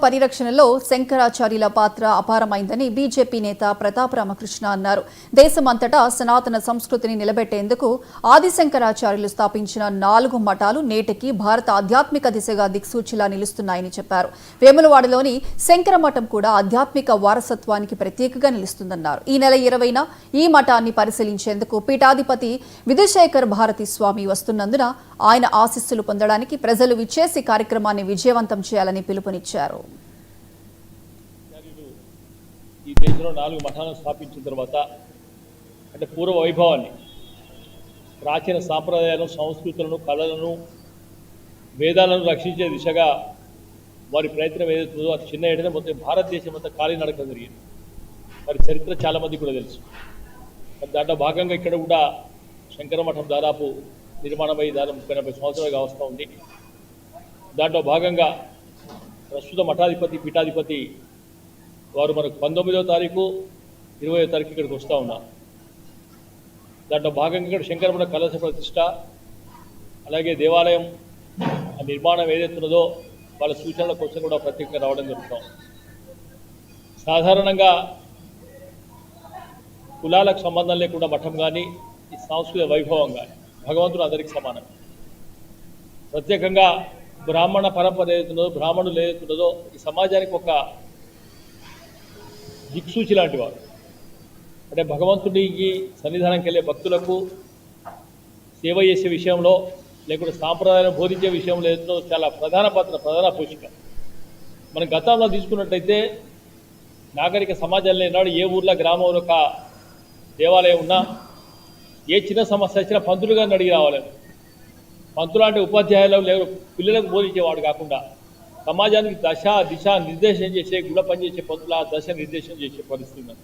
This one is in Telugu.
పరిరక్షణలో శంకరాచార్యుల పాత్ర అపారమైందని బీజేపీ నేత ప్రతాప్ రామకృష్ణ అన్నారు. దేశమంతటా సనాతన సంస్కృతిని నిలబెట్టేందుకు ఆదిశంకరాచార్యులు స్థాపించిన 4 మఠాలు నేటికి భారత ఆధ్యాత్మిక దిశగా దిక్సూచిలా నిలుస్తున్నాయని చెప్పారు. వేములవాడలోని శంకర మఠం కూడా ఆధ్యాత్మిక వారసత్వానికి ప్రత్యేకగా నిలుస్తుందన్నారు. ఈ నెల 20న ఈ మఠాన్ని పరిశీలించేందుకు పీఠాధిపతి విధుశేఖర్ భారతి స్వామి వస్తున్నందున ఆయన ఆశీస్సులు పొందడానికి ప్రజలు విచ్చేసి కార్యక్రమాన్ని విజయవంతం చేయాలని పిలుపునిచ్చారు. ఈ దేశంలో 4 మఠాలను స్థాపించిన తర్వాత అంటే పూర్వ వైభవాన్ని, ప్రాచీన సాంప్రదాయాలను, సంస్కృతులను, కళలను, వేదాలను రక్షించే దిశగా వారి ప్రయత్నం ఏదైతుందో అది చిన్న ఏడనే మొత్తం భారతదేశం అంతా కాలినడక జరిగింది. వారి చరిత్ర చాలామంది కూడా తెలుసు. దాంట్లో భాగంగా ఇక్కడ కూడా శంకర మఠం దాదాపు నిర్మాణమై దాదాపు 30-40 సంవత్సరాలుగా వస్తూ ఉంది. దాంట్లో భాగంగా ప్రస్తుత మఠాధిపతి, పీఠాధిపతి వారు మనకు 19వ తారీఖు, 20వ తారీఖు ఇక్కడికి వస్తూ ఉన్నారు. దాంట్లో భాగంగా ఇక్కడ శంకరమఠ కలశ ప్రతిష్ట, అలాగే దేవాలయం నిర్మాణం ఏదైతున్నదో వాళ్ళ సూచనల కోసం కూడా ప్రత్యేకంగా రావడం జరుగుతాం. సాధారణంగా కులాలకు సంబంధం లేకుండా మఠం కానీ, ఈ సాంస్కృతిక వైభవం కానీ భగవంతుడు అందరికీ సమానం. ప్రత్యేకంగా బ్రాహ్మణ పరంపర ఏదైతున్నదో, బ్రాహ్మణులు ఏదైతున్నదో ఈ సమాజానికి ఒక దిక్సూచి లాంటి వారు. అంటే భగవంతుడికి సన్నిధానంకి వెళ్ళే భక్తులకు సేవ చేసే విషయంలో, లేకుంటే సాంప్రదాయాలను బోధించే విషయంలో ఏదో చాలా ప్రధాన పోషిక. మనం గతంలో తీసుకున్నట్టయితే నాగరిక సమాజంలో నాడు ఏ ఊర్లో, గ్రామంలో ఒక దేవాలయం ఉన్నా ఏ చిన్న సమస్య వచ్చినా పంతులు గారిని అడిగి రావాలి. పంతులు అంటే ఉపాధ్యాయులు లేదు, పిల్లలకు బోధించేవాడు కాకుండా సమాజానికి దశ దిశ నిర్దేశం చేసే, గుణ పనిచేసే పంతులు ఆ దశ నిర్దేశం చేసే పరిస్థితి.